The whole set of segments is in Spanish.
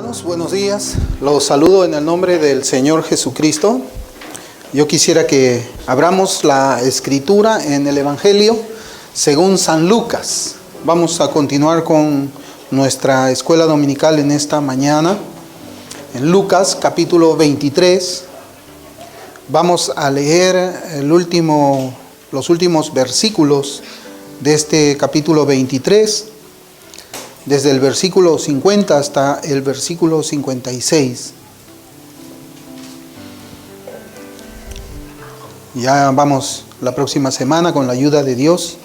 Hermanos, buenos días. Los saludo en el nombre del Señor Jesucristo. Yo quisiera que abramos la escritura en el Evangelio según San Lucas. Vamos a continuar con nuestra escuela dominical en esta mañana. En Lucas capítulo 23 vamos a leer los últimos versículos de este capítulo 23. Desde el versículo 50 hasta el versículo 56. Ya vamos la próxima semana, con la ayuda de Dios,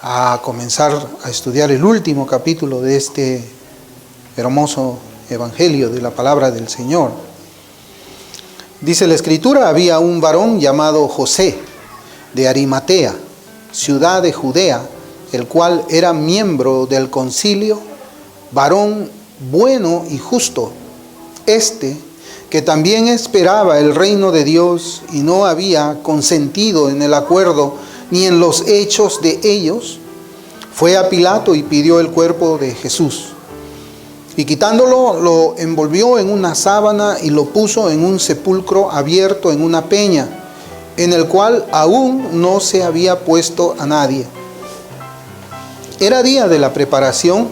a comenzar a estudiar el último capítulo de este hermoso evangelio de la palabra del Señor. Dice la Escritura: había un varón llamado José, de Arimatea, ciudad de Judea, el cual era miembro del concilio, varón bueno y justo, que también esperaba el reino de Dios y no había consentido en el acuerdo ni en los hechos de ellos, fue a Pilato y pidió el cuerpo de Jesús. Y quitándolo, lo envolvió en una sábana y lo puso en un sepulcro abierto en una peña, en el cual aún no se había puesto a nadie. Era día de la preparación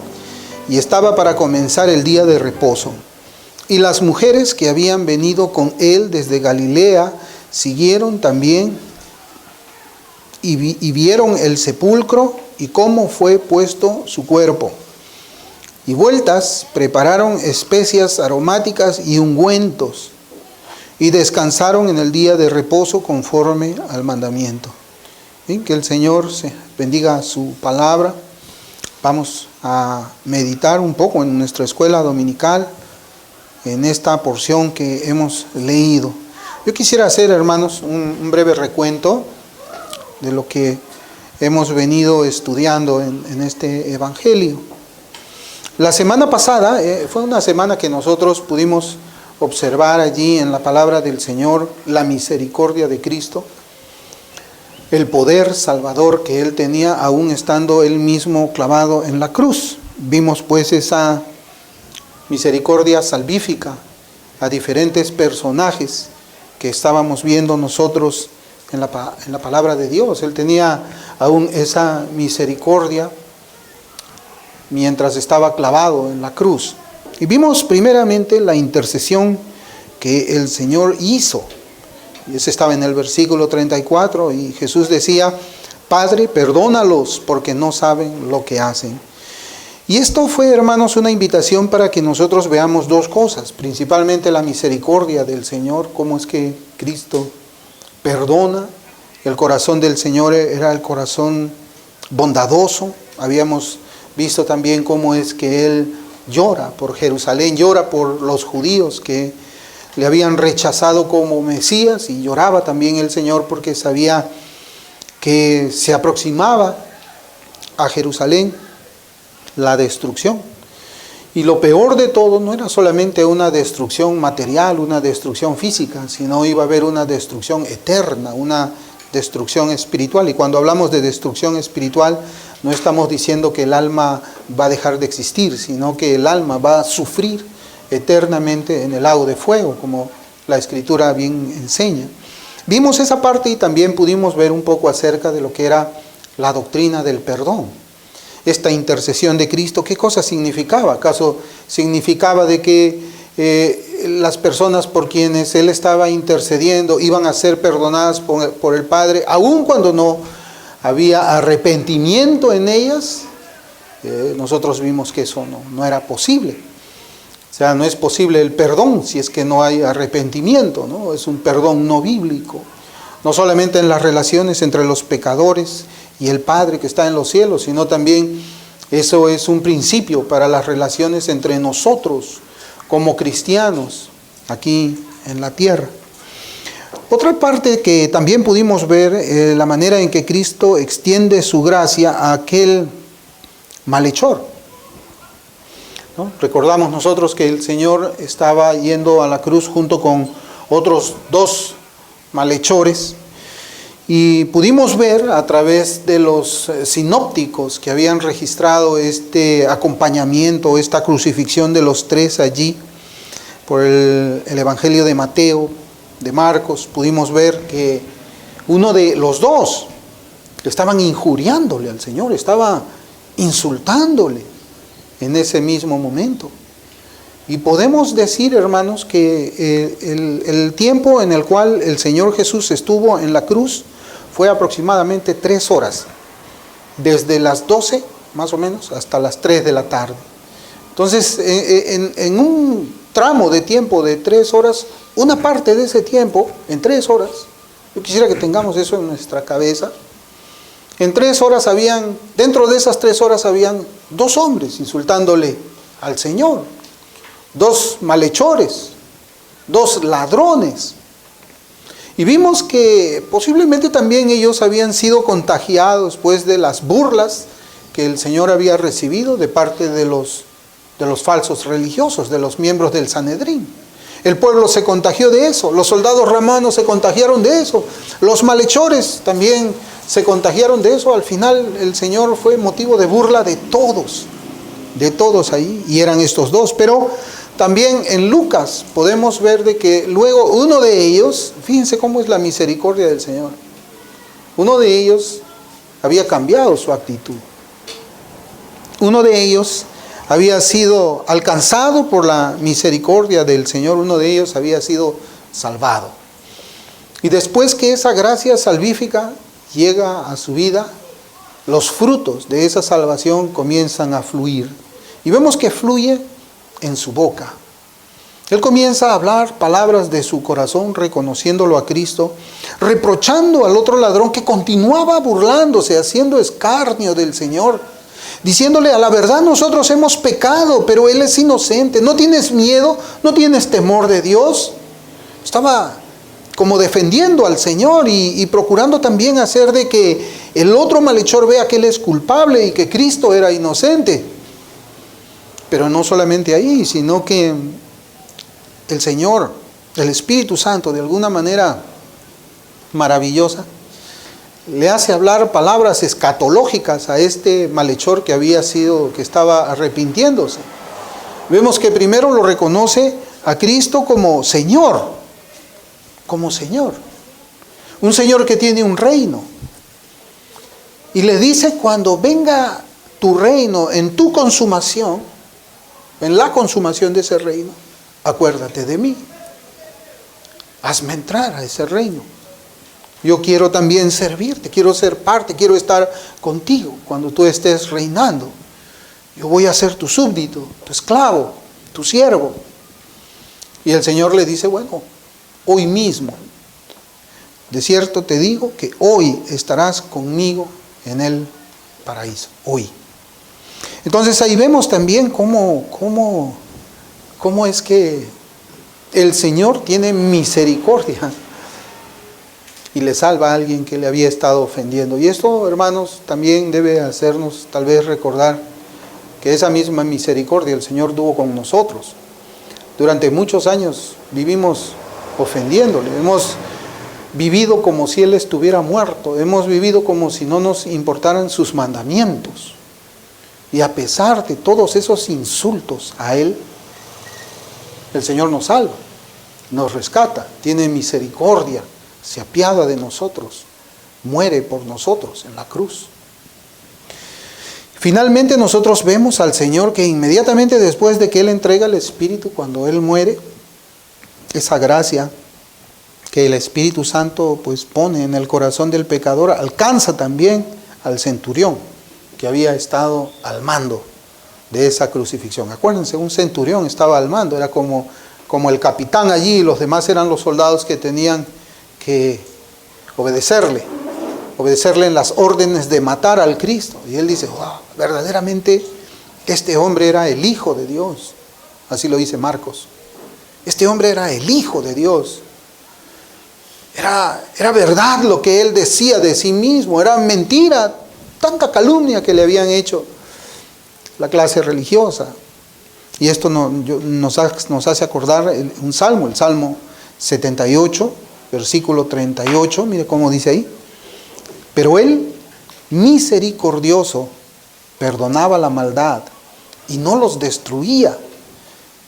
y estaba para comenzar el día de reposo. Y las mujeres que habían venido con él desde Galilea siguieron también y vieron el sepulcro y cómo fue puesto su cuerpo. Y vueltas prepararon especias aromáticas y ungüentos y descansaron en el día de reposo conforme al mandamiento. ¿Bien? Que el Señor bendiga su palabra. Vamos a meditar un poco en nuestra escuela dominical, en esta porción que hemos leído. Yo quisiera hacer, hermanos, un breve recuento de lo que hemos venido estudiando en este evangelio. La semana pasada fue una semana que nosotros pudimos observar allí en la palabra del Señor la misericordia de Cristo, el poder salvador que Él tenía, aún estando Él mismo clavado en la cruz. Vimos pues esa misericordia salvífica a diferentes personajes que estábamos viendo nosotros en la palabra de Dios. Él tenía aún esa misericordia mientras estaba clavado en la cruz. Y vimos primeramente la intercesión que el Señor hizo. Y ese estaba en el versículo 34, y Jesús decía: Padre, perdónalos porque no saben lo que hacen. Y esto fue, hermanos, una invitación para que nosotros veamos dos cosas, principalmente la misericordia del Señor, cómo es que Cristo perdona. El corazón del Señor era el corazón bondadoso. Habíamos visto también cómo es que Él llora por Jerusalén, llora por los judíos que le habían rechazado como Mesías, y lloraba también el Señor porque sabía que se aproximaba a Jerusalén la destrucción. Y lo peor de todo no era solamente una destrucción material, una destrucción física, sino iba a haber una destrucción eterna, una destrucción espiritual. Y cuando hablamos de destrucción espiritual, no estamos diciendo que el alma va a dejar de existir, sino que el alma va a sufrir eternamente en el lago de fuego, como la Escritura bien enseña. Vimos esa parte y también pudimos ver un poco acerca de lo que era la doctrina del perdón. Esta intercesión de Cristo, ¿qué cosa significaba? ¿Acaso significaba de que las personas por quienes Él estaba intercediendo iban a ser perdonadas por el Padre, aun cuando no había arrepentimiento en ellas? Nosotros vimos que eso no era posible. O sea, no es posible el perdón si es que no hay arrepentimiento, ¿no? Es un perdón no bíblico. No solamente en las relaciones entre los pecadores y el Padre que está en los cielos, sino también eso es un principio para las relaciones entre nosotros como cristianos aquí en la tierra. Otra parte que también pudimos ver, la manera en que Cristo extiende su gracia a aquel malhechor, ¿no? Recordamos nosotros que el Señor estaba yendo a la cruz junto con otros dos malhechores, Y pudimos ver a través de los sinópticos que habían registrado este acompañamiento, esta crucifixión de los tres allí, por el Evangelio de Mateo, de Marcos, pudimos ver que uno de los dos estaban injuriándole al Señor, estaba insultándole en ese mismo momento. Y podemos decir, hermanos, que el tiempo en el cual el Señor Jesús estuvo en la cruz fue aproximadamente 3 horas, desde las 12 más o menos hasta las 3 de la tarde. Entonces, en un tramo de tiempo de 3 horas, una parte de ese tiempo, en 3 horas, yo quisiera que tengamos eso en nuestra cabeza, en 3 horas dentro de esas 3 horas habían 2 hombres insultándole al Señor, 2 malhechores, 2 ladrones. Y vimos que posiblemente también ellos habían sido contagiados pues de las burlas que el Señor había recibido de parte de los falsos religiosos, de los miembros del Sanedrín. El pueblo se contagió de eso, los soldados romanos se contagiaron de eso, los malhechores también se contagiaron de eso. Al final el Señor fue motivo de burla de todos ahí, y eran estos 2. Pero también en Lucas podemos ver de que luego uno de ellos, fíjense cómo es la misericordia del Señor, uno de ellos había cambiado su actitud. Uno de ellos había sido alcanzado por la misericordia del Señor, uno de ellos había sido salvado. Y después que esa gracia salvífica llega a su vida, los frutos de esa salvación comienzan a fluir. Y vemos que fluye en su boca. Él comienza a hablar palabras de su corazón, reconociéndolo a Cristo, reprochando al otro ladrón que continuaba burlándose, haciendo escarnio del Señor, diciéndole: a la verdad nosotros hemos pecado, pero Él es inocente. ¿No tienes miedo? ¿No tienes temor de Dios? Estaba como defendiendo al Señor y procurando también hacer de que el otro malhechor vea que Él es culpable y que Cristo era inocente. Pero no solamente ahí, sino que el Señor, el Espíritu Santo, de alguna manera maravillosa, le hace hablar palabras escatológicas a este malhechor que estaba arrepintiéndose. Vemos que primero lo reconoce a Cristo como Señor, un Señor que tiene un reino. Y le dice: cuando venga tu reino en tu consumación, en la consumación de ese reino, acuérdate de mí. Hazme entrar a ese reino. Yo quiero también servirte, quiero ser parte, quiero estar contigo cuando tú estés reinando. Yo voy a ser tu súbdito, tu esclavo, tu siervo. Y el Señor le dice: bueno, hoy mismo, de cierto te digo que hoy estarás conmigo en el paraíso. Hoy. Entonces ahí vemos también cómo es que el Señor tiene misericordia y le salva a alguien que le había estado ofendiendo. Y esto, hermanos, también debe hacernos tal vez recordar que esa misma misericordia el Señor tuvo con nosotros. Durante muchos años vivimos ofendiéndole, hemos vivido como si Él estuviera muerto, hemos vivido como si no nos importaran sus mandamientos. Y a pesar de todos esos insultos a Él, el Señor nos salva, nos rescata, tiene misericordia, se apiada de nosotros, muere por nosotros en la cruz. Finalmente nosotros vemos al Señor que inmediatamente después de que Él entrega el Espíritu, cuando Él muere, esa gracia que el Espíritu Santo pues pone en el corazón del pecador, alcanza también al centurión que había estado al mando de esa crucifixión. Acuérdense, un centurión estaba al mando, era como el capitán allí, y los demás eran los soldados que tenían que obedecerle en las órdenes de matar al Cristo. Y él dice: wow, verdaderamente este hombre era el Hijo de Dios. Así lo dice Marcos. Este hombre era el Hijo de Dios. Era verdad lo que él decía de sí mismo, era mentira, tanta calumnia que le habían hecho la clase religiosa. Y esto nos hace acordar un salmo, el Salmo 78, versículo 38, mire cómo dice ahí: Pero Él, misericordioso, perdonaba la maldad y no los destruía.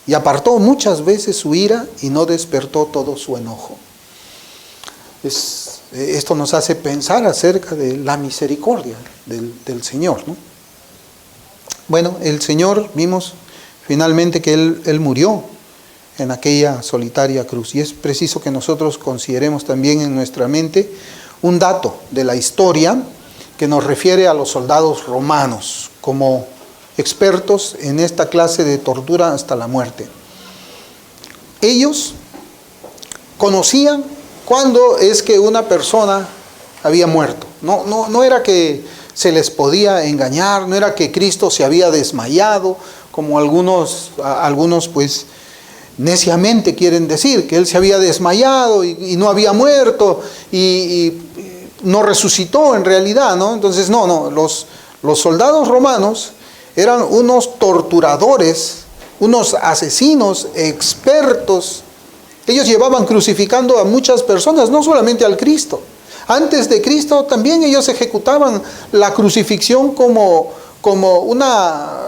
Y apartó muchas veces su ira y no despertó todo su enojo. Esto nos hace pensar acerca de la misericordia del Señor, ¿no? Bueno, el Señor, vimos finalmente que Él murió en aquella solitaria cruz. Y es preciso que nosotros consideremos también en nuestra mente un dato de la historia que nos refiere a los soldados romanos como expertos en esta clase de tortura hasta la muerte. Ellos conocían cuándo es que una persona había muerto. No era que se les podía engañar, no era que Cristo se había desmayado, como algunos pues neciamente quieren decir, que Él se había desmayado y no había muerto y no resucitó en realidad, ¿no? Entonces los soldados romanos eran unos torturadores, unos asesinos expertos. Ellos llevaban crucificando a muchas personas, no solamente al Cristo. Antes de Cristo también ellos ejecutaban la crucifixión como una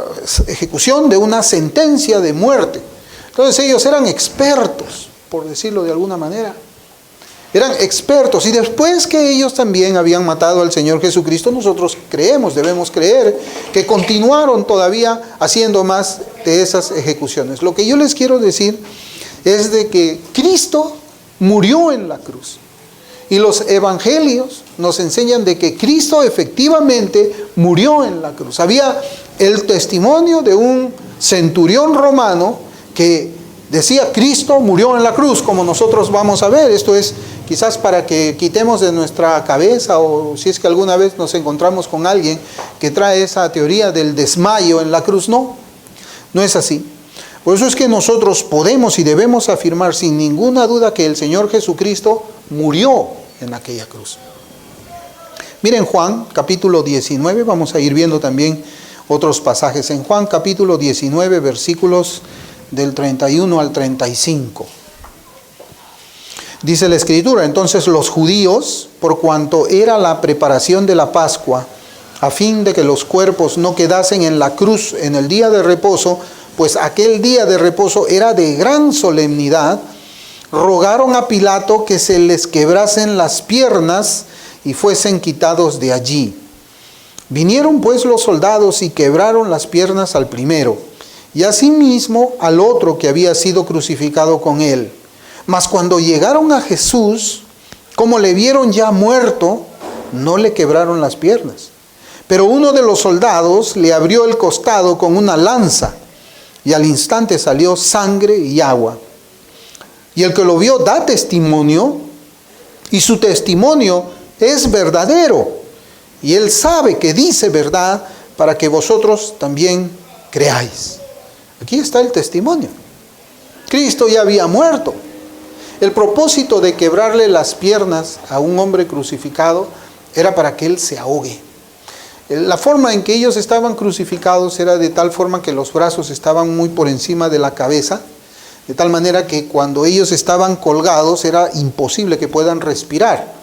ejecución de una sentencia de muerte. Entonces ellos eran expertos, por decirlo de alguna manera. Eran expertos. Y después que ellos también habían matado al Señor Jesucristo, nosotros debemos creer, que continuaron todavía haciendo más de esas ejecuciones. Lo que yo les quiero decir es de que Cristo murió en la cruz. Y los evangelios nos enseñan de que Cristo efectivamente murió en la cruz. Había el testimonio de un centurión romano que decía: Cristo murió en la cruz, como nosotros vamos a ver. Esto es quizás para que quitemos de nuestra cabeza, o si es que alguna vez nos encontramos con alguien que trae esa teoría del desmayo en la cruz. No es así. Por eso es que nosotros podemos y debemos afirmar sin ninguna duda que el Señor Jesucristo murió en aquella cruz. Miren Juan capítulo 19, vamos a ir viendo también otros pasajes. En Juan capítulo 19, versículos del 31 al 35. Dice la Escritura: entonces los judíos, por cuanto era la preparación de la Pascua, a fin de que los cuerpos no quedasen en la cruz en el día de reposo, pues aquel día de reposo era de gran solemnidad, rogaron a Pilato que se les quebrasen las piernas y fuesen quitados de allí. Vinieron pues los soldados y quebraron las piernas al primero, y asimismo al otro que había sido crucificado con él. Mas cuando llegaron a Jesús, como le vieron ya muerto, no le quebraron las piernas. Pero uno de los soldados le abrió el costado con una lanza, y al instante salió sangre y agua. Y el que lo vio da testimonio, y su testimonio es verdadero. Y él sabe que dice verdad, para que vosotros también creáis. Aquí está el testimonio. Cristo ya había muerto. El propósito de quebrarle las piernas a un hombre crucificado era para que él se ahogue. La forma en que ellos estaban crucificados era de tal forma que los brazos estaban muy por encima de la cabeza, de tal manera que cuando ellos estaban colgados era imposible que puedan respirar.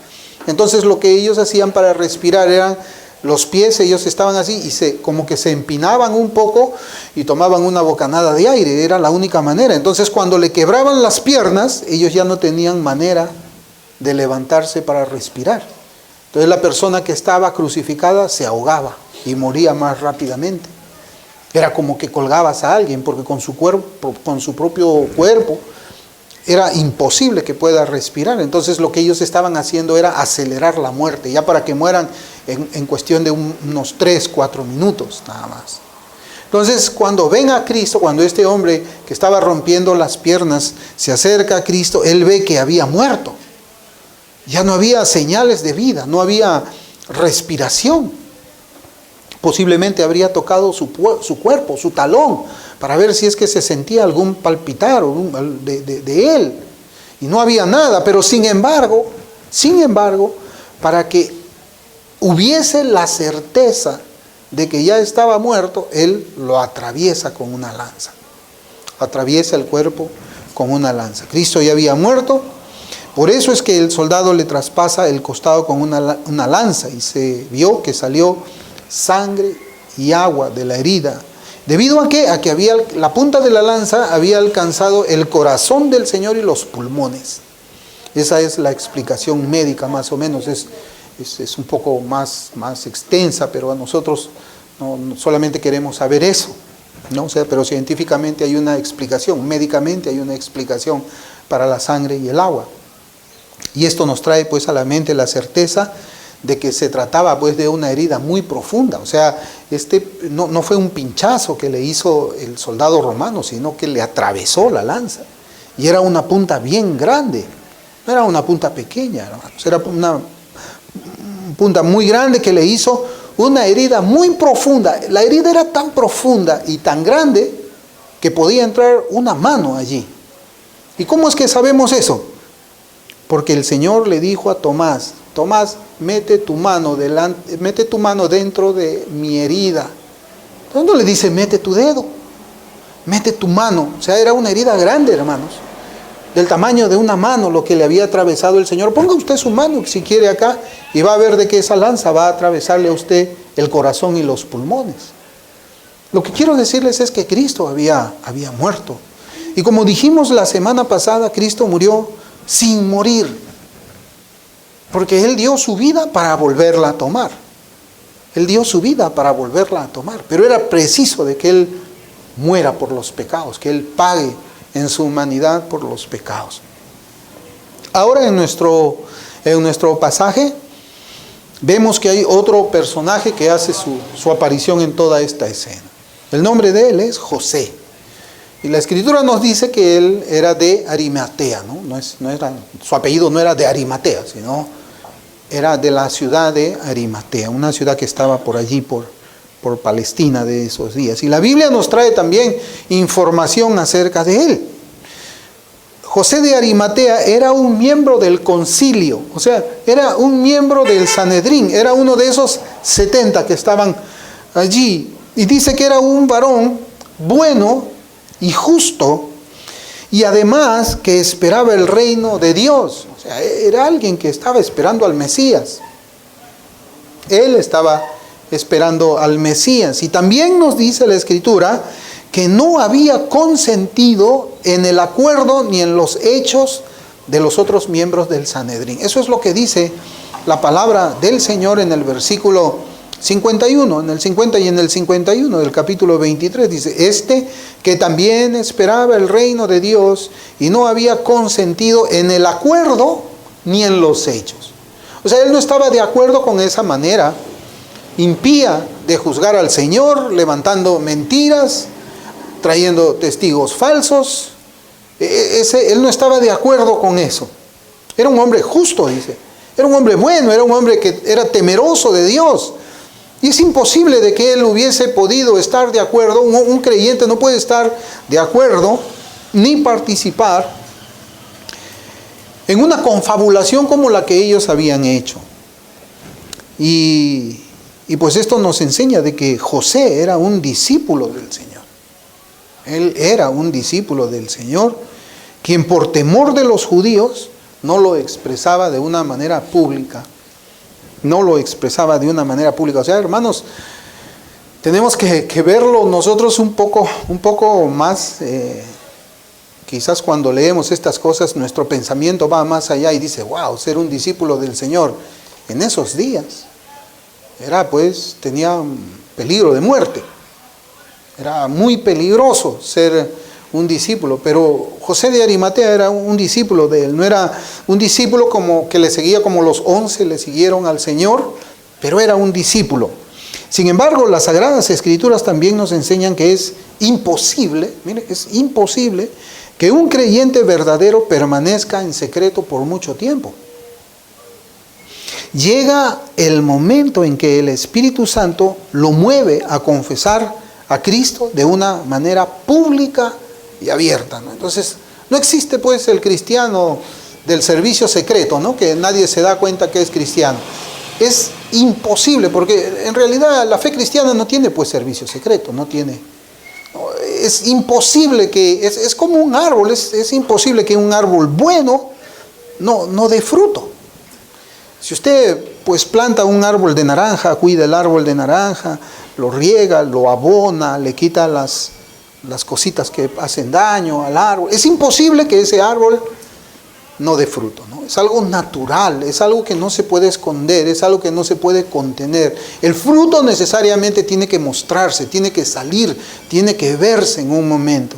Entonces lo que ellos hacían para respirar eran los pies, ellos estaban así y como que se empinaban un poco y tomaban una bocanada de aire, era la única manera. Entonces cuando le quebraban las piernas, ellos ya no tenían manera de levantarse para respirar. Entonces la persona que estaba crucificada se ahogaba y moría más rápidamente. Era como que colgabas a alguien, porque con su propio cuerpo era imposible que pueda respirar. Entonces lo que ellos estaban haciendo era acelerar la muerte, ya para que mueran en cuestión de unos 3-4 minutos nada más. Entonces cuando ven a Cristo, cuando este hombre que estaba rompiendo las piernas se acerca a Cristo, él ve que había muerto. Ya no había señales de vida, no había respiración. Posiblemente habría tocado su cuerpo, su talón, para ver si es que se sentía algún palpitar de él. Y no había nada, pero sin embargo, para que hubiese la certeza de que ya estaba muerto, él lo atraviesa con una lanza. Atraviesa el cuerpo con una lanza. Cristo ya había muerto, Por eso es que el soldado le traspasa el costado con una lanza y se vio que salió sangre y agua de la herida. ¿Debido a qué? A que la punta de la lanza había alcanzado el corazón del Señor y los pulmones. Esa es la explicación médica más o menos. Es un poco más extensa, pero a nosotros no solamente queremos saber eso, ¿no? O sea, pero científicamente hay una explicación, médicamente hay una explicación para la sangre y el agua. Y esto nos trae pues a la mente la certeza de que se trataba pues de una herida muy profunda. O sea, no fue un pinchazo que le hizo el soldado romano, sino que le atravesó la lanza. Y era una punta bien grande, no era una punta pequeña, hermanos. Era una punta muy grande que le hizo una herida muy profunda. La herida era tan profunda y tan grande que podía entrar una mano allí. ¿Y cómo es que sabemos eso? Porque el Señor le dijo a Tomás: Tomás, mete tu mano dentro de mi herida. Entonces no le dice mete tu dedo, mete tu mano. O sea, era una herida grande, hermanos, del tamaño de una mano lo que le había atravesado el Señor. Ponga usted su mano, si quiere, acá, y va a ver de que esa lanza va a atravesarle a usted el corazón y los pulmones. Lo que quiero decirles es que Cristo había muerto. Y como dijimos la semana pasada, Cristo murió sin morir, porque Él dio su vida para volverla a tomar. Él dio su vida para volverla a tomar, pero era preciso de que Él muera por los pecados, que Él pague en su humanidad por los pecados. Ahora en nuestro pasaje vemos que hay otro personaje que hace su aparición en toda esta escena. El nombre de él es José. Y la Escritura nos dice que él era de Arimatea, ¿no? Su apellido no era de Arimatea, sino era de la ciudad de Arimatea, una ciudad que estaba por allí, por Palestina de esos días. Y la Biblia nos trae también información acerca de él. José de Arimatea era un miembro del concilio, o sea, era un miembro del Sanedrín, era uno de esos 70 que estaban allí. Y dice que era un varón bueno y justo, y además que esperaba el reino de Dios. O sea, era alguien que estaba esperando al Mesías. Él estaba esperando al Mesías. Y también nos dice la Escritura que no había consentido en el acuerdo ni en los hechos de los otros miembros del Sanedrín. Eso es lo que dice la palabra del Señor en el versículo 51, en el 50 y en el 51 del capítulo 23, dice: que también esperaba el reino de Dios y no había consentido en el acuerdo ni en los hechos. O sea, él no estaba de acuerdo con esa manera impía de juzgar al Señor, levantando mentiras, trayendo testigos falsos. Él no estaba de acuerdo con eso. Era un hombre justo, dice. Era un hombre bueno, era un hombre que era temeroso de Dios. Y es imposible de que él hubiese podido estar de acuerdo. Un creyente no puede estar de acuerdo ni participar en una confabulación como la que ellos habían hecho. Y pues esto nos enseña de que José era un discípulo del Señor. Él era un discípulo del Señor, quien por temor de los judíos no lo expresaba de una manera pública. No lo expresaba de una manera pública. O sea, hermanos, tenemos que verlo nosotros un poco más. Quizás cuando leemos estas cosas, nuestro pensamiento va más allá y dice: wow, ser un discípulo del Señor en esos días tenía peligro de muerte. Era muy peligroso ser un discípulo, pero José de Arimatea era un discípulo de él. No era un discípulo como que le seguía como los 11 le siguieron al Señor, pero era un discípulo. Sin embargo, las Sagradas Escrituras también nos enseñan que es imposible que un creyente verdadero permanezca en secreto por mucho tiempo. Llega el momento en que el Espíritu Santo lo mueve a confesar a Cristo de una manera pública y abierta, ¿no? Entonces, no existe pues el cristiano del servicio secreto, ¿no? Que nadie se da cuenta que es cristiano. Es imposible, porque en realidad la fe cristiana no tiene pues servicio secreto, no tiene. Es imposible que, es como un árbol, es imposible que un árbol bueno no dé fruto. Si usted pues planta un árbol de naranja, cuida el árbol de naranja, lo riega, lo abona, le quita las cositas que hacen daño al árbol, es imposible que ese árbol no dé fruto, ¿no? Es algo natural, es algo que no se puede esconder, es algo que no se puede contener. El fruto necesariamente tiene que mostrarse, tiene que salir, tiene que verse en un momento.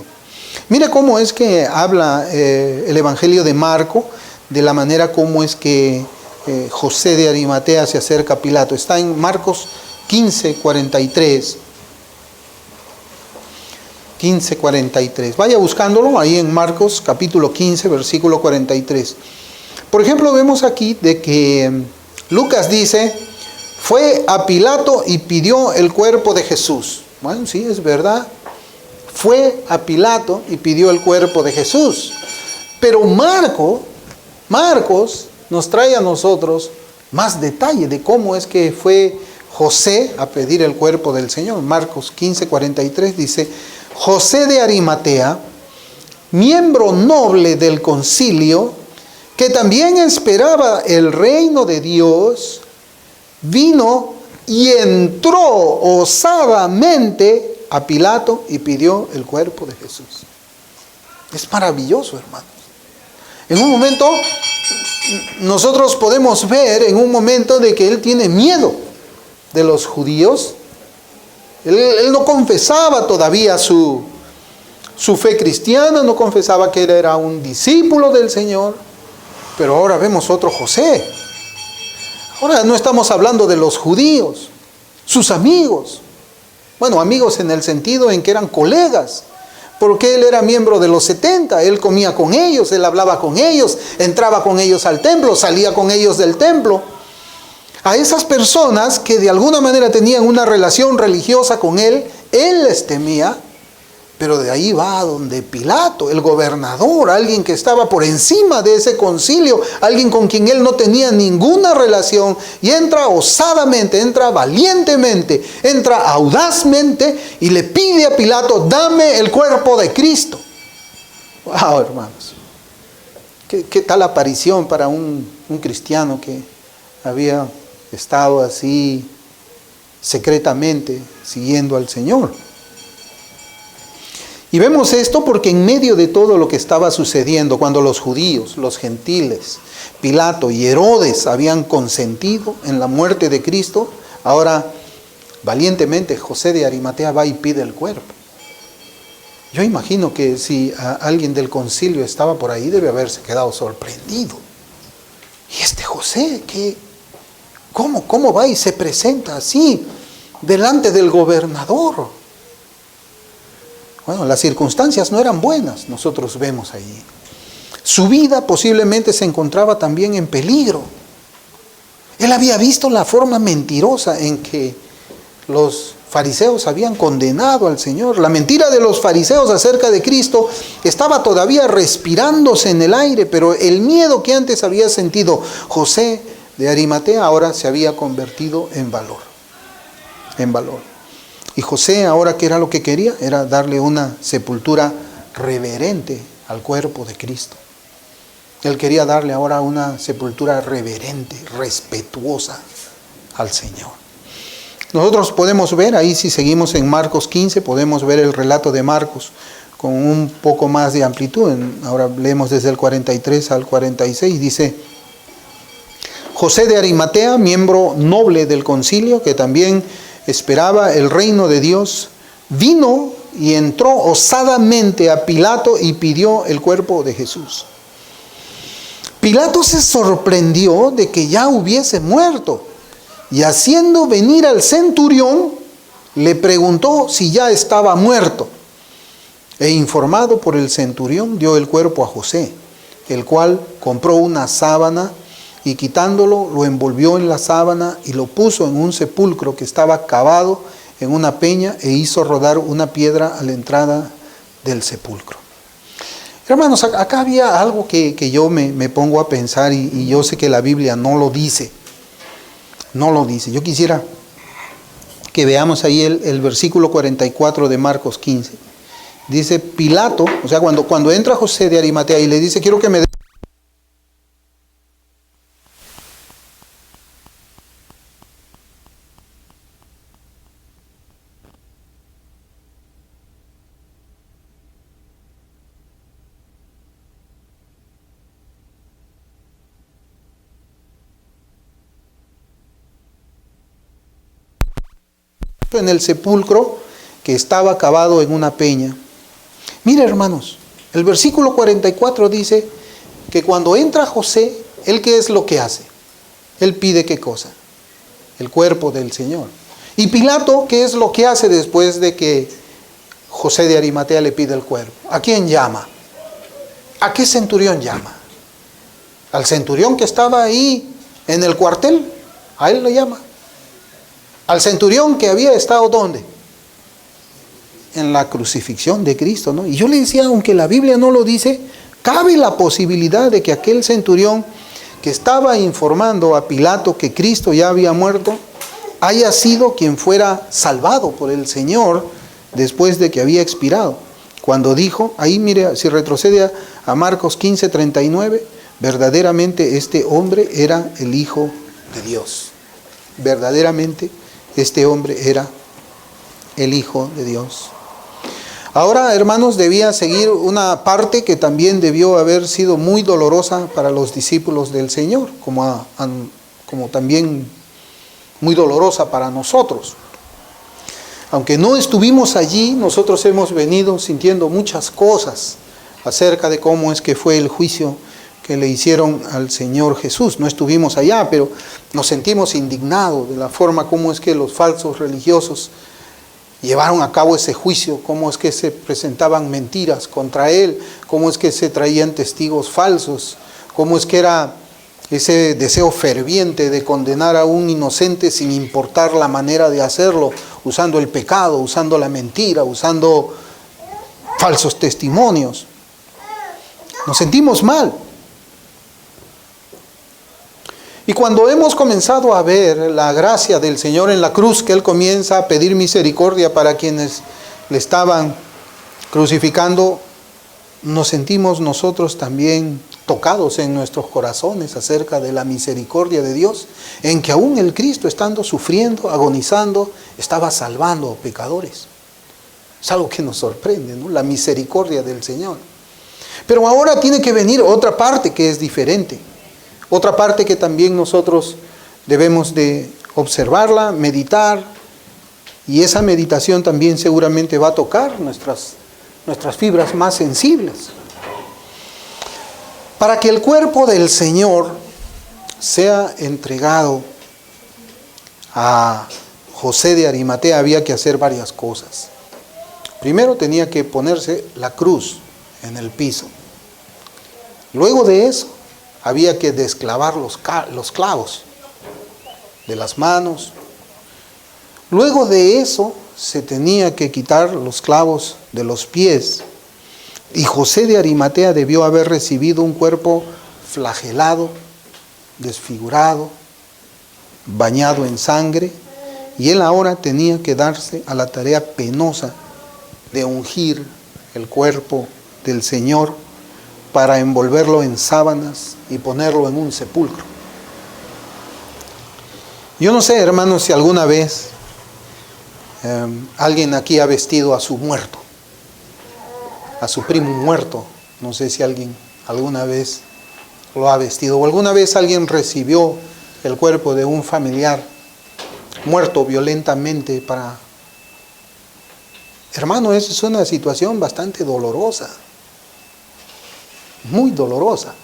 Mire cómo es que habla el Evangelio de Marco, de la manera como es que José de Arimatea se acerca a Pilato. Está en Marcos 15:43. 15:43. Vaya buscándolo ahí en Marcos capítulo 15, versículo 43. Por ejemplo, vemos aquí de que Lucas dice, fue a Pilato y pidió el cuerpo de Jesús. Bueno, sí, es verdad. Fue a Pilato y pidió el cuerpo de Jesús. Pero Marcos nos trae a nosotros más detalle de cómo es que fue José a pedir el cuerpo del Señor. Marcos 15:43 dice, José de Arimatea, miembro noble del concilio, que también esperaba el reino de Dios, vino y entró osadamente a Pilato y pidió el cuerpo de Jesús. Es maravilloso, hermanos. En un momento, nosotros podemos ver en un momento de que él tiene miedo de los judíos. Él no confesaba todavía su fe cristiana, no confesaba que él era un discípulo del Señor, pero ahora vemos otro José. Ahora no estamos hablando de los judíos, sus amigos. Bueno, amigos en el sentido en que eran colegas, porque él era miembro de los 70, él comía con ellos, él hablaba con ellos, entraba con ellos al templo, salía con ellos del templo. A esas personas que de alguna manera tenían una relación religiosa con él les temía, pero de ahí va a donde Pilato, el gobernador, alguien que estaba por encima de ese concilio, alguien con quien él no tenía ninguna relación, y entra osadamente, entra valientemente, entra audazmente y le pide a Pilato, dame el cuerpo de Cristo. Wow, hermanos, qué tal aparición para un cristiano que había estado así secretamente siguiendo al Señor. Y vemos esto porque en medio de todo lo que estaba sucediendo, cuando los judíos, los gentiles, Pilato y Herodes habían consentido en la muerte de Cristo, ahora valientemente José de Arimatea va y pide el cuerpo. Yo imagino que si alguien del concilio estaba por ahí, debe haberse quedado sorprendido. ¿Y este José cómo va y se presenta así delante del gobernador? Bueno, las circunstancias no eran buenas, nosotros vemos allí. Su vida posiblemente se encontraba también en peligro. Él había visto la forma mentirosa en que los fariseos habían condenado al Señor. La mentira de los fariseos acerca de Cristo estaba todavía respirándose en el aire, pero el miedo que antes había sentido José de Arimatea ahora se había convertido en valor. En valor. Y José ahora, ¿qué era lo que quería? Era darle una sepultura reverente al cuerpo de Cristo. Él quería darle ahora una sepultura reverente, respetuosa al Señor. Nosotros podemos ver, ahí si seguimos en Marcos 15, podemos ver el relato de Marcos con un poco más de amplitud. Ahora leemos desde el 43 al 46, dice, José de Arimatea, miembro noble del concilio, que también esperaba el reino de Dios, vino y entró osadamente a Pilato y pidió el cuerpo de Jesús. Pilato se sorprendió de que ya hubiese muerto, y haciendo venir al centurión, le preguntó si ya estaba muerto. E informado por el centurión, dio el cuerpo a José, el cual compró una sábana, y quitándolo, lo envolvió en la sábana y lo puso en un sepulcro que estaba cavado en una peña, e hizo rodar una piedra a la entrada del sepulcro. Hermanos, acá había algo que yo me pongo a pensar, y yo sé que la Biblia no lo dice. No lo dice. Yo quisiera que veamos ahí el versículo 44 de Marcos 15. Dice Pilato, o sea, cuando entra José de Arimatea y le dice, quiero que me en el sepulcro que estaba cavado en una peña. Mire, hermanos, el versículo 44 dice que cuando entra José, ¿él qué es lo que hace? Él pide ¿qué cosa? El cuerpo del Señor. Y Pilato, ¿qué es lo que hace después de que José de Arimatea le pide el cuerpo? ¿A quién llama? ¿A qué centurión llama? Al centurión que estaba ahí en el cuartel, a él lo llama. Al centurión que había estado ¿dónde? En la crucifixión de Cristo, ¿no? Y yo le decía, aunque la Biblia no lo dice, cabe la posibilidad de que aquel centurión que estaba informando a Pilato que Cristo ya había muerto, haya sido quien fuera salvado por el Señor después de que había expirado. Cuando dijo, ahí mire, si retrocede a Marcos 15:39, verdaderamente este hombre era el Hijo de Dios. Verdaderamente este hombre era el Hijo de Dios. Ahora, hermanos, debía seguir una parte que también debió haber sido muy dolorosa para los discípulos del Señor, como también muy dolorosa para nosotros. Aunque no estuvimos allí, nosotros hemos venido sintiendo muchas cosas acerca de cómo es que fue el juicio que le hicieron al Señor Jesús. No estuvimos allá, pero nos sentimos indignados de la forma como es que los falsos religiosos llevaron a cabo ese juicio, cómo es que se presentaban mentiras contra él, cómo es que se traían testigos falsos, cómo es que era ese deseo ferviente de condenar a un inocente sin importar la manera de hacerlo, usando el pecado, usando la mentira, usando falsos testimonios. Nos sentimos mal. Y cuando hemos comenzado a ver la gracia del Señor en la cruz, que Él comienza a pedir misericordia para quienes le estaban crucificando, nos sentimos nosotros también tocados en nuestros corazones acerca de la misericordia de Dios, en que aún el Cristo, estando sufriendo, agonizando, estaba salvando a pecadores. Es algo que nos sorprende, ¿no? La misericordia del Señor. Pero ahora tiene que venir otra parte que es diferente. Otra parte que también nosotros debemos de observarla, meditar, y esa meditación también seguramente va a tocar nuestras fibras más sensibles. Para que el cuerpo del Señor sea entregado a José de Arimatea había que hacer varias cosas. Primero tenía que ponerse la cruz en el piso. Luego de eso había que desclavar los clavos de las manos. Luego de eso se tenía que quitar los clavos de los pies. Y José de Arimatea debió haber recibido un cuerpo flagelado, desfigurado, bañado en sangre. Y él ahora tenía que darse a la tarea penosa de ungir el cuerpo del Señor para envolverlo en sábanas y ponerlo en un sepulcro. Yo no sé, hermanos, si alguna vez alguien aquí ha vestido a su muerto, a su primo muerto. No sé si alguien alguna vez lo ha vestido, o alguna vez alguien recibió el cuerpo de un familiar muerto violentamente para... Hermano, eso es una situación bastante dolorosa. Muy dolorosa.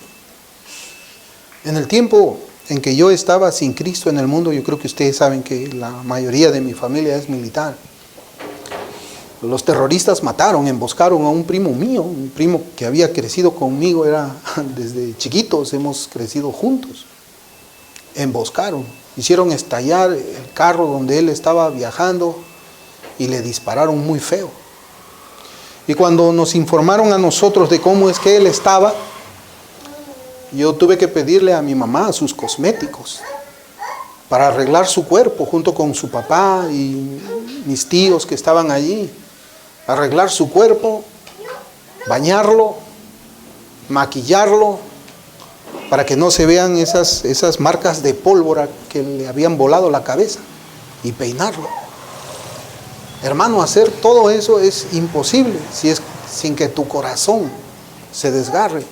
En el tiempo en que yo estaba sin Cristo en el mundo, yo creo que ustedes saben que la mayoría de mi familia es militar. Los terroristas mataron, emboscaron a un primo mío, un primo que había crecido conmigo, desde chiquitos hemos crecido juntos. Emboscaron, hicieron estallar el carro donde él estaba viajando y le dispararon muy feo. Y cuando nos informaron a nosotros de cómo es que él estaba, yo tuve que pedirle a mi mamá sus cosméticos para arreglar su cuerpo junto con su papá y mis tíos que estaban allí. Arreglar su cuerpo, bañarlo, maquillarlo, para que no se vean esas marcas de pólvora que le habían volado la cabeza, y peinarlo. Hermano, hacer todo eso es imposible sin que tu corazón se desgarre.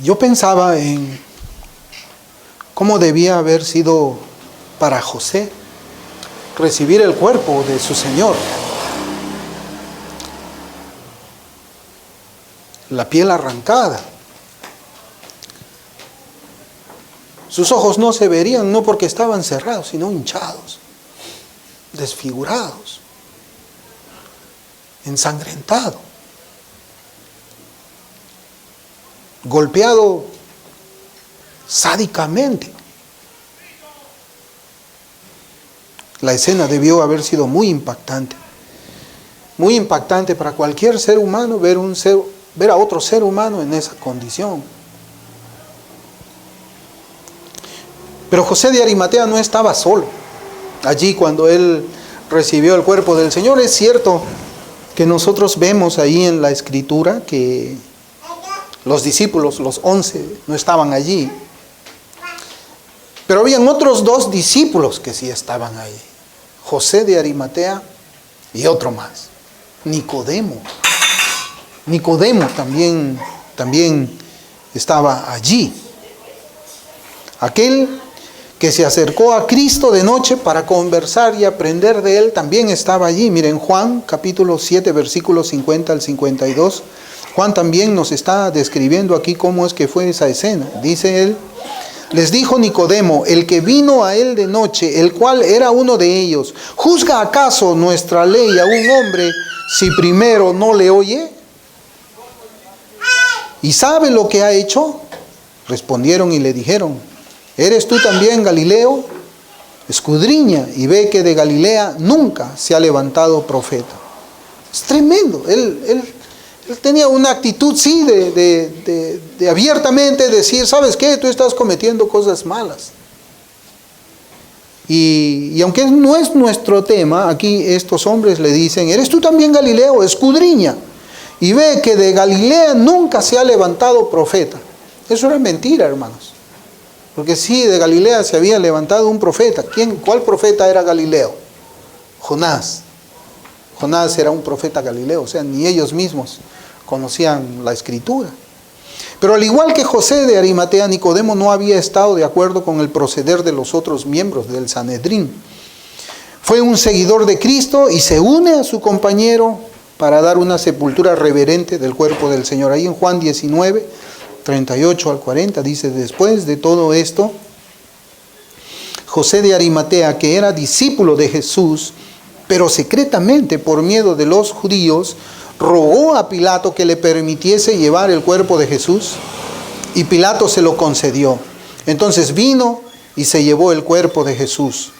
yo pensaba en cómo debía haber sido para José recibir el cuerpo de su Señor. La piel arrancada. Sus ojos no se verían, no porque estaban cerrados, sino hinchados, desfigurados, ensangrentado, golpeado sádicamente. La escena debió haber sido muy impactante para cualquier ser humano ver a otro ser humano en esa condición. Pero José de Arimatea no estaba solo allí cuando él recibió el cuerpo del Señor. Es cierto que nosotros vemos ahí en la Escritura que los discípulos, los 11, no estaban allí. Pero habían otros 2 discípulos que sí estaban ahí. José de Arimatea y otro más, Nicodemo. Nicodemo también estaba allí. Aquel que se acercó a Cristo de noche para conversar y aprender de Él también estaba allí. Miren, Juan capítulo 7, versículos 50 al 52. Juan también nos está describiendo aquí cómo es que fue esa escena. Dice él: les dijo Nicodemo, el que vino a él de noche, el cual era uno de ellos, ¿juzga acaso nuestra ley a un hombre si primero no le oye? ¿Y sabe lo que ha hecho? Respondieron y le dijeron: ¿eres tú también Galileo? Escudriña y ve que de Galilea nunca se ha levantado profeta. Es tremendo. Él tenía una actitud, sí, de abiertamente decir: ¿sabes qué? Tú estás cometiendo cosas malas. Y aunque no es nuestro tema, aquí estos hombres le dicen: ¿eres tú también Galileo? Escudriña y ve que de Galilea nunca se ha levantado profeta. Eso era mentira, hermanos. Porque sí, de Galilea se había levantado un profeta. ¿Cuál profeta era Galileo? Jonás. Jonás era un profeta galileo, o sea, ni ellos mismos conocían la Escritura. Pero al igual que José de Arimatea, Nicodemo no había estado de acuerdo con el proceder de los otros miembros del Sanedrín. Fue un seguidor de Cristo y se une a su compañero para dar una sepultura reverente del cuerpo del Señor. Ahí en Juan 19, 38 al 40 dice: después de todo esto, José de Arimatea, que era discípulo de Jesús, pero secretamente por miedo de los judíos, rogó a Pilato que le permitiese llevar el cuerpo de Jesús, y Pilato se lo concedió. Entonces vino y se llevó el cuerpo de Jesús.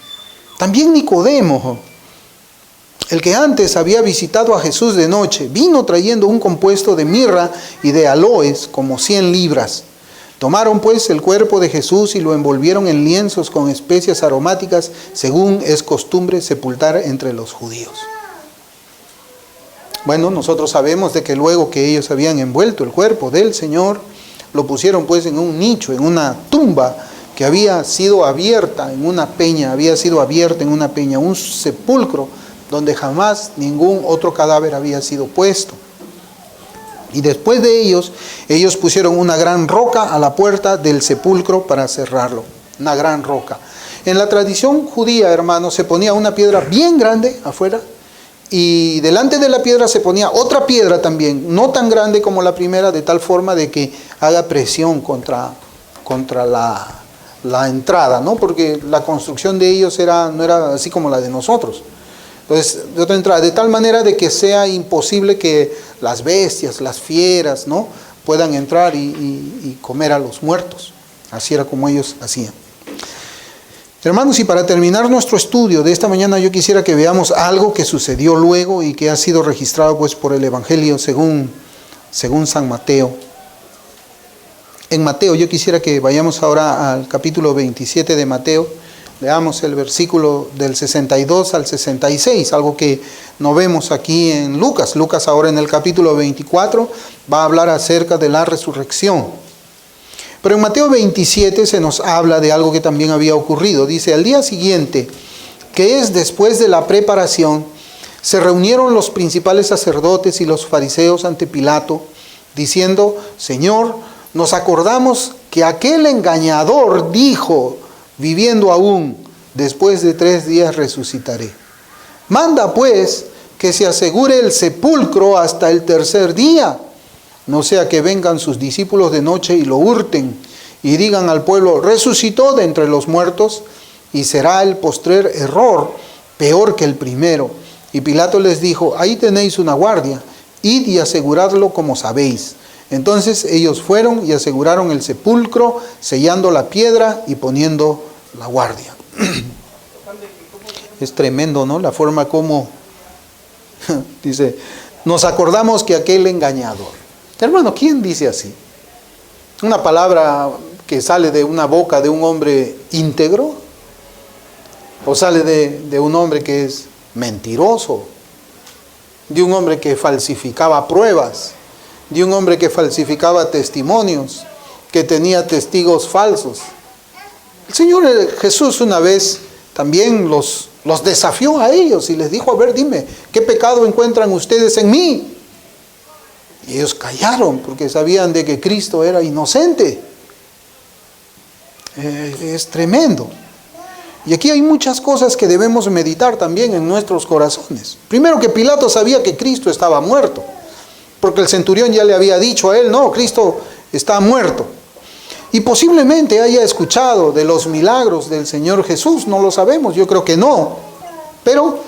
También Nicodemo, el que antes había visitado a Jesús de noche, vino trayendo un compuesto de mirra y de aloes, como 100 libras. Tomaron pues el cuerpo de Jesús y lo envolvieron en lienzos con especias aromáticas, según es costumbre sepultar entre los judíos. Bueno, nosotros sabemos de que luego que ellos habían envuelto el cuerpo del Señor, lo pusieron pues en un nicho, en una tumba que había sido abierta en una peña, un sepulcro donde jamás ningún otro cadáver había sido puesto. Y después de ellos pusieron una gran roca a la puerta del sepulcro para cerrarlo, una gran roca. En la tradición judía, hermanos, se ponía una piedra bien grande afuera, y delante de la piedra se ponía otra piedra también, no tan grande como la primera, de tal forma de que haga presión contra la entrada, ¿no? Porque la construcción de ellos no era así como la de nosotros. Entonces, de otra entrada, de tal manera de que sea imposible que las bestias, las fieras, ¿no?, puedan entrar y comer a los muertos. Así era como ellos hacían. Hermanos, y para terminar nuestro estudio de esta mañana, yo quisiera que veamos algo que sucedió luego y que ha sido registrado pues por el Evangelio según San Mateo. En Mateo, yo quisiera que vayamos ahora al capítulo 27 de Mateo. Leamos el versículo del 62 al 66, algo que no vemos aquí en Lucas. Lucas ahora en el capítulo 24 va a hablar acerca de la resurrección. Pero en Mateo 27 se nos habla de algo que también había ocurrido. Dice: al día siguiente, que es después de la preparación, se reunieron los principales sacerdotes y los fariseos ante Pilato, diciendo: Señor, nos acordamos que aquel engañador dijo, viviendo aún, después de 3 días resucitaré. Manda pues que se asegure el sepulcro hasta el 3er día, no sea que vengan sus discípulos de noche y lo hurten y digan al pueblo, resucitó de entre los muertos, y será el postrer error peor que el primero. Y Pilato les dijo, ahí tenéis una guardia, id y aseguradlo como sabéis. Entonces ellos fueron y aseguraron el sepulcro, sellando la piedra y poniendo la guardia. Es tremendo, ¿no? La forma como dice, nos acordamos que aquel engañador. Hermano, ¿quién dice así? Una palabra que sale de una boca de un hombre íntegro, o sale de un hombre que es mentiroso, de un hombre que falsificaba pruebas, de un hombre que falsificaba testimonios, que tenía testigos falsos. El Señor Jesús una vez también los desafió a ellos y les dijo, a ver, dime, ¿qué pecado encuentran ustedes en mí? Y ellos callaron porque sabían de que Cristo era inocente. Es tremendo. Y aquí hay muchas cosas que debemos meditar también en nuestros corazones. Primero, que Pilato sabía que Cristo estaba muerto, porque el centurión ya le había dicho a él, no, Cristo está muerto. Y posiblemente haya escuchado de los milagros del Señor Jesús, no lo sabemos, yo creo que no. Pero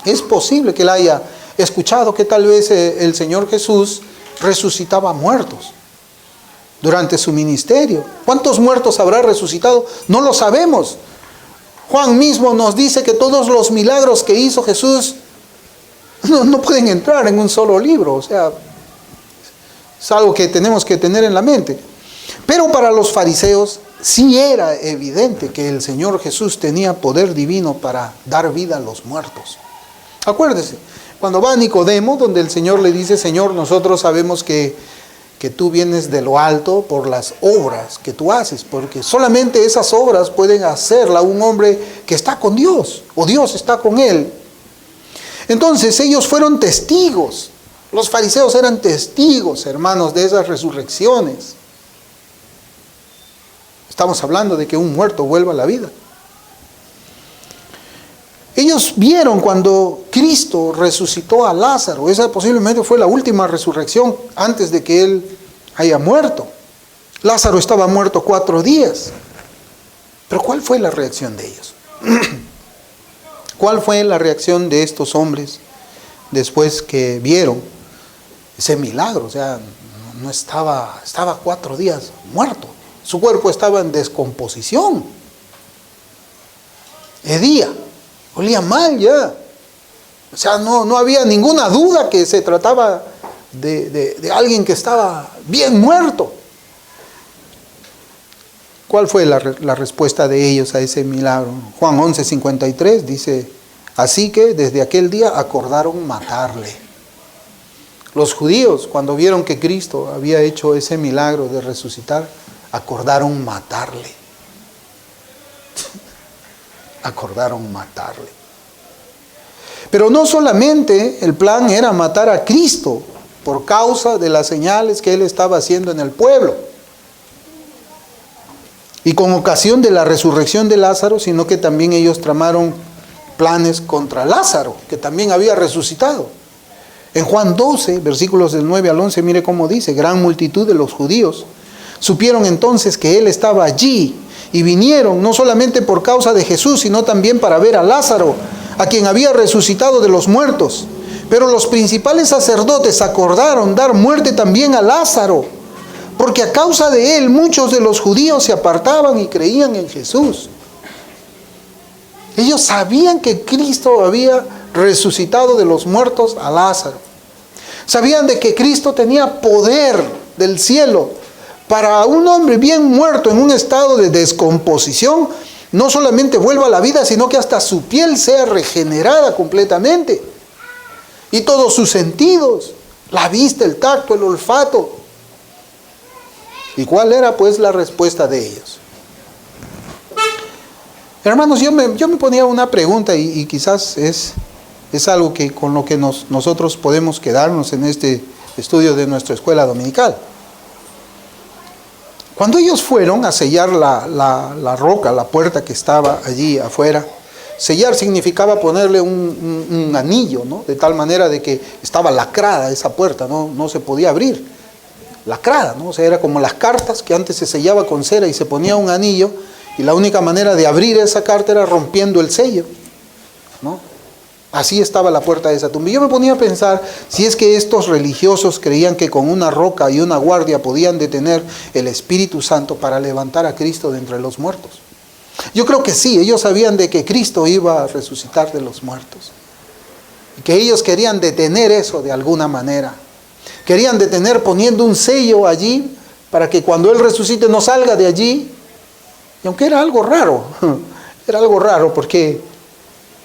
es posible que él haya escuchado que tal vez el Señor Jesús resucitaba muertos durante su ministerio. ¿Cuántos muertos habrá resucitado? No lo sabemos. Juan mismo nos dice que todos los milagros que hizo Jesús no pueden entrar en un solo libro. O sea, es algo que tenemos que tener en la mente. Pero para los fariseos sí era evidente que el Señor Jesús tenía poder divino para dar vida a los muertos. Acuérdese, cuando va a Nicodemo, donde el Señor le dice, Señor, nosotros sabemos que tú vienes de lo alto por las obras que tú haces, porque solamente esas obras pueden hacerla un hombre que está con Dios, o Dios está con él. Entonces ellos fueron testigos, los fariseos eran testigos, hermanos, de esas resurrecciones. Estamos hablando de que un muerto vuelva a la vida. Ellos vieron cuando Cristo resucitó a Lázaro. Esa posiblemente fue la última resurrección antes de que él haya muerto. Lázaro estaba muerto 4 días. Pero ¿cuál fue la reacción de ellos? ¿Cuál fue la reacción de estos hombres después que vieron ese milagro? O sea, no estaba 4 días muerto. Su cuerpo estaba en descomposición. Hedía. Olía mal ya. O sea, no había ninguna duda que se trataba de alguien que estaba bien muerto. ¿Cuál fue la respuesta de ellos a ese milagro? Juan 11:53 dice, así que desde aquel día acordaron matarle. Los judíos, cuando vieron que Cristo había hecho ese milagro de resucitar, acordaron matarle. Acordaron matarle. Pero no solamente el plan era matar a Cristo por causa de las señales que él estaba haciendo en el pueblo y con ocasión de la resurrección de Lázaro, sino que también ellos tramaron planes contra Lázaro, que también había resucitado. En Juan 12, versículos del 9 al 11, mire cómo dice, gran multitud de los judíos supieron entonces que él estaba allí y vinieron no solamente por causa de Jesús, sino también para ver a Lázaro, a quien había resucitado de los muertos. Pero los principales sacerdotes acordaron dar muerte también a Lázaro, porque a causa de él muchos de los judíos se apartaban y creían en Jesús. Ellos sabían que Cristo había resucitado de los muertos a Lázaro. Sabían de que Cristo tenía poder del cielo para un hombre bien muerto en un estado de descomposición, no solamente vuelva a la vida, sino que hasta su piel sea regenerada completamente. Y todos sus sentidos, la vista, el tacto, el olfato. ¿Y cuál era pues la respuesta de ellos? Hermanos, yo me ponía una pregunta y quizás es algo que con lo que nosotros podemos quedarnos en este estudio de nuestra escuela dominical. Cuando ellos fueron a sellar la roca, la puerta que estaba allí afuera, sellar significaba ponerle un anillo, ¿no? De tal manera de que estaba lacrada esa puerta, no se podía abrir. Lacrada, ¿no? O sea, era como las cartas que antes se sellaba con cera y se ponía un anillo, y la única manera de abrir esa carta era rompiendo el sello, ¿no? Así estaba la puerta de esa tumba. Y yo me ponía a pensar, si es que estos religiosos creían que con una roca y una guardia podían detener el Espíritu Santo para levantar a Cristo de entre los muertos. Yo creo que sí, ellos sabían de que Cristo iba a resucitar de los muertos. Y que ellos querían detener eso de alguna manera. Querían detener poniendo un sello allí para que cuando Él resucite no salga de allí. Y aunque era algo raro porque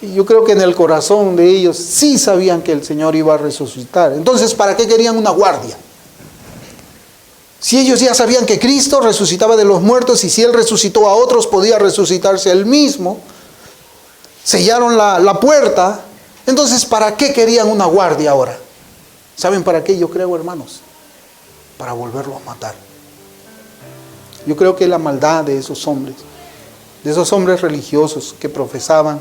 yo creo que en el corazón de ellos sí sabían que el Señor iba a resucitar. Entonces, ¿para qué querían una guardia? Si ellos ya sabían que Cristo resucitaba de los muertos y si Él resucitó a otros, podía resucitarse Él mismo. Sellaron la puerta. Entonces, ¿para qué querían una guardia ahora? ¿Saben para qué? Yo creo, hermanos, para volverlo a matar. Yo creo que la maldad de esos hombres religiosos que profesaban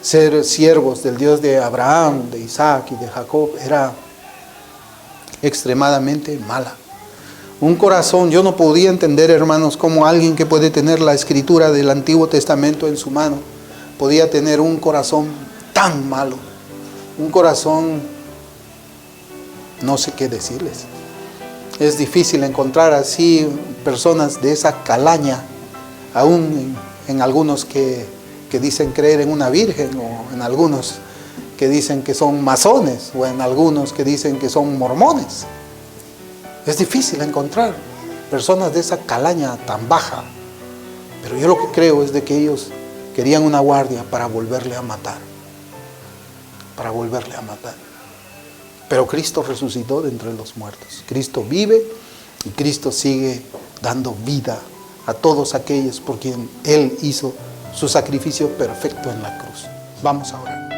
ser siervos del Dios de Abraham, de Isaac y de Jacob, era extremadamente mala. Un corazón, yo no podía entender, hermanos, cómo alguien que puede tener la escritura del Antiguo Testamento en su mano, podía tener un corazón tan malo. Un corazón, no sé qué decirles. Es difícil encontrar así personas de esa calaña, aún en algunos que dicen creer en una virgen, o en algunos que dicen que son masones, o en algunos que dicen que son mormones. Es difícil encontrar personas de esa calaña tan baja, pero yo lo que creo es de que ellos querían una guardia para volverle a matar, Pero Cristo resucitó de entre los muertos. Cristo vive y Cristo sigue dando vida a todos aquellos por quien Él hizo su sacrificio perfecto en la cruz. Vamos a orar.